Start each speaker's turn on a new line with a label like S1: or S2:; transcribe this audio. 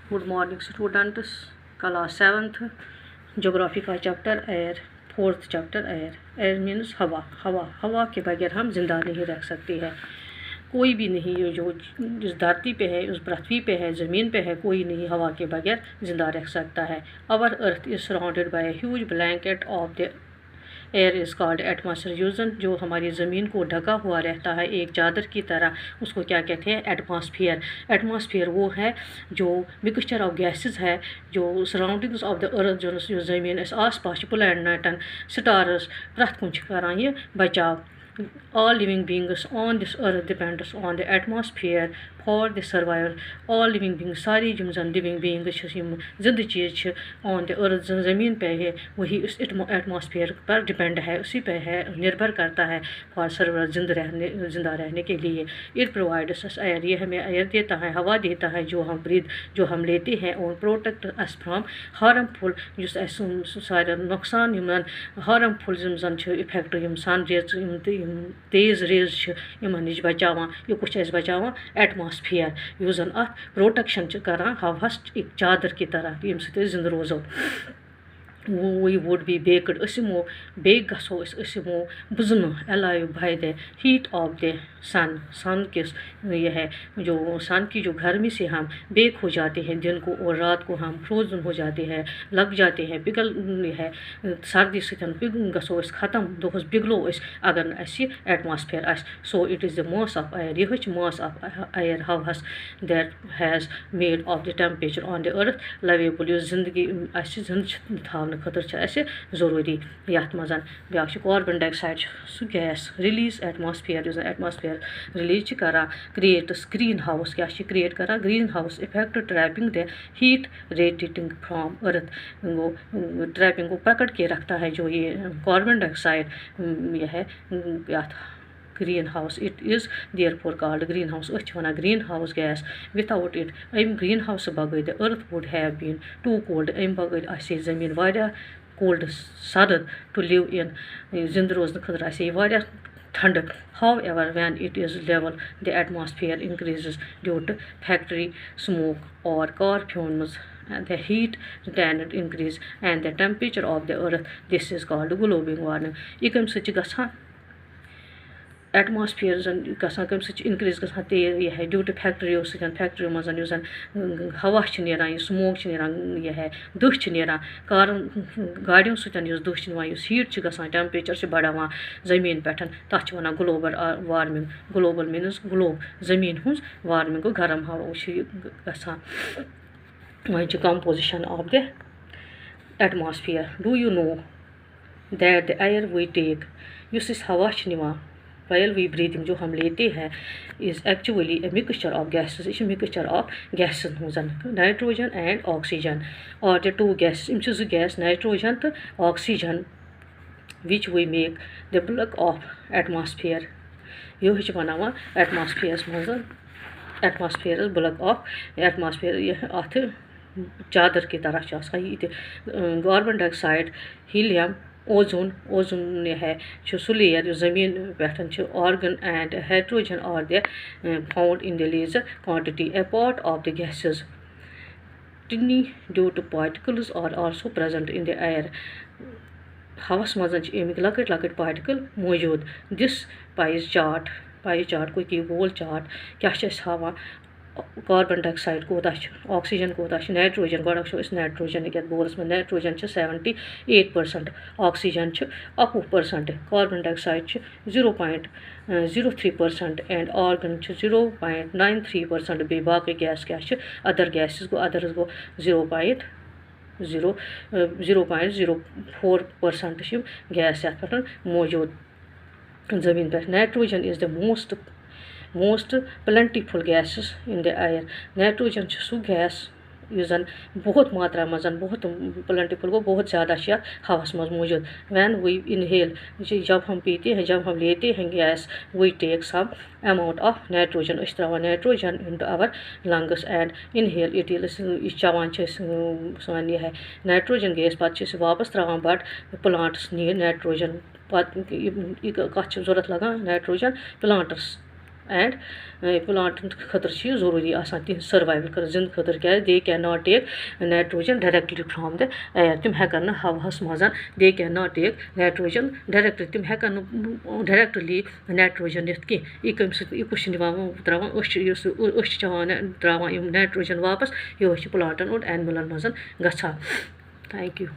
S1: Good morning students, class 7th, geography का chapter air, 4th chapter air. Air means हवा। हवा के बगैर हम जिंदा नहीं रह सकते हैं। कोई भी नहीं, जो इस धरती पे है, उस पृथ्वी पे है, ज़मीन पे है, कोई नहीं हवा के बगैर जिंदा रह सकता है। Our earth is surrounded by a huge blanket of the air is called atmosphere. जो हमारी ज़मीन को ढका हुआ रहता है एक चादर की तरह, उसको क्या कहते हैं? एटमॉस्फेयर। एटमॉस्फेयर वो है जो मिक्सचर ऑफ गैसेस है, जो सराउंडिंग्स ऑफ द अर्थ, जो ज़मीन आस पास प्लैनेटन स्टार्स प्रथ कुन करान ये बचाव। All living beings on this earth depends on the atmosphere for the survival. All living beings, सारी जो living beings Jind cheese on the earth ज़मीन पे है, वही उस एटमॉस्फेयर पर डिपेंड है, उसी पे है, निर्भर करता है फॉर सर्वाइवल, जिंदा रहने के लिए। इट प्रोवाइड्स अस एयर, ये हमें एयर देता है, हवा देता है जो हम लेते हैं, और प्रोटेक्ट अस फ्राम हार्मफुल, जुस सारे नुकसान हार्मफुल इफेक्ट सन रेज तेज़ रेज नश बचावान। यह कुछ बचावान एटमॉस्फेयर, यु जन प्रोटेक्शन करान हवास एक चादर की तरह, यम सत जिंद रोजो। वी वुड बी बेक्ड, बेक गो बुजन alive by the heat of the sun किस यह है जो सन की जो गर्मी से हम बेक हो जाते हैं, दिन को और रात को हम फ्रोजन हो जाते हैं, लग जाते हैं, पिघल है सर्दी गो ख़त्म दोहस पिघलो अगर atmosphere so it is the mass of air. यह मास ऑफ एयर हवास that has made of the temperature on the earth liveable, जिंदगी जिंद थावन खतर ज़रूरी। यथ मज ब्या कार्बन डाइऑक्साइड सह gas release atmosphere, atmosphere release करा क्रिएट्स ग्रीन हाउस, क्या क्रिएट करा greenhouse effect trapping the heat radiating from earth, वो ट्रैपिंग को पकड़ के रखता है जो ये कार्बन डाइऑक्साइड यह है greenhouse. It is therefore called greenhouse, one greenhouse gas. Without it um greenhouse बगैर the earth would have been too cold, um बगैर ज़मीन वारिया कोल्ड सर्द टू लिव इन, जिंद रोजन खतर ठंड। However, when it is level, the atmosphere increases due to factory smoke or car fumes. And the heat then increase and the temperature of the earth. This is called global warming. ये कम सच गसा atmosphere गसा कम सच increase गसा तेज यह है due to फैक्ट्रियों फैक्ट्रियों मज हवा नीरान स्मोक नीरान यह है दुह नीरान कार गाड़ियों दुह हीट गसान टेम्परेचर बढ़ावान ज़मीन पे तथ वन global warming. Global means globe ज़मीन हूँ वार्मिंग गो गर्म हवा गसान। वह composition of the atmosphere. Do you know that the air we take, इस हवा निवान वाइल वी ब्रीथिंग जो हम लेते हैं, is actually a mixture of gases, यह mixture of gases nitrogen and oxygen, और the two gas gas nitrogen तो oxygen which we make the bulk of atmosphere. यह बनावान एटमॉस्फेयर मज एटमॉस्फेयर बल्क ऑफ एटमॉस्फेयर, यह अथ चादर की तरह कार्बन डाइऑक्साइड हीलियम ओजोन है सह लेयर जो ज़मीन पे ऑर्गन एंड हाइड्रोजन और the found in the lesser quantity a part of the gases tiny due to particles are also present in the air. हवस मज अमिक लकट लकट पार्टिकल मौजूद। दिस पाई चार्ट को गोल चार्ट क्या हावान कार्बन डाइऑक्साइड कोता ऑक्सीजन कोता नाइट्रोजन गो नाइट्रोजन ये बोलस में nitrogen 78%, oxygen 1%, carbon dioxide 0.03% and argon 0.93%। बे बाकी गैस क्या अदर गैसेस गो अदर्स गो 0.04% गैस ये मौजूद ज़मीन पे। Nitrogen is the most plentiful gases in the air. Nitrogen सह गैस जन बहुत मात्रा मज बहुत प्लेंटीफुल गो बहुत ज़्यादा हवस मज मौजूद। वैन वी इनहेल, जब हम पीते हैं, जब हम लेते हैं gas, we take some amount of nitrogen, त्रावान nitrogen into our lungs and inhale it, यह चवान सान यह नाइट्रोजन गैस पे वापस त्रावान बट प्लांट्स नीड नाइट्रोजन, कत जरूरत लगान नाइट्रोजन प्लांट्स एंड प्लांटन खतर जरूरी आसान तिह सर्वाइवल कर जिंद खतर क्या they can not take nitrogen directly from the air तिम हेकन हवास मज they can not take nitrogen directly तिम हेकन डायरेक्टली नाइट्रोजन नित कह यह कम कुछ त्रावान चवान त्रावान नाइट्रोजन वापस यह प्लांटन और एनिमलन मज गछान। Thank you.